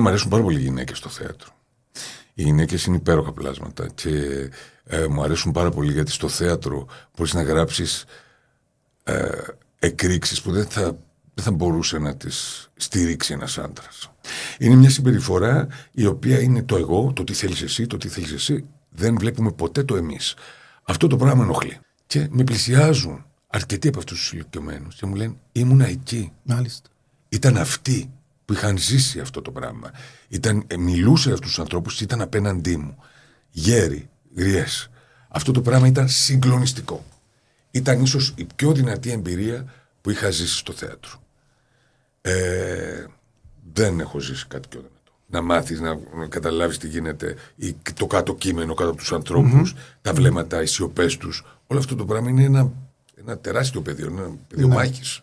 Μου αρέσουν πάρα πολύ οι γυναίκες στο θέατρο. Οι γυναίκες είναι υπέροχα πλάσματα και μου αρέσουν πάρα πολύ γιατί στο θέατρο μπορείς να γράψεις εκρήξεις που δεν θα μπορούσε να τις στηρίξει ένας άντρας. Είναι μια συμπεριφορά η οποία είναι το εγώ, το τι θέλεις εσύ, το τι θέλεις εσύ. Δεν βλέπουμε ποτέ το εμείς. Αυτό το πράγμα ενοχλεί. Και με πλησιάζουν αρκετοί από αυτούς τους ηλικιωμένους και μου λένε ήμουνα εκεί. Μάλιστα. Ήταν αυτοί που είχαν ζήσει αυτό το πράγμα. Μιλούσε αυτούς τους ανθρώπους και ήταν απέναντί μου. Γέροι, γριές. Αυτό το πράγμα ήταν συγκλονιστικό. Ήταν ίσως η πιο δυνατή εμπειρία που είχα ζήσει στο θέατρο. Δεν έχω ζήσει κάτι πιο δυνατό. Να μάθεις, να καταλάβεις τι γίνεται, το κάτω κείμενο κάτω από τους ανθρώπους, τα βλέμματα, οι σιωπές τους. Όλο αυτό το πράγμα είναι ένα τεράστιο πεδίο, ένα πεδίο μάχης.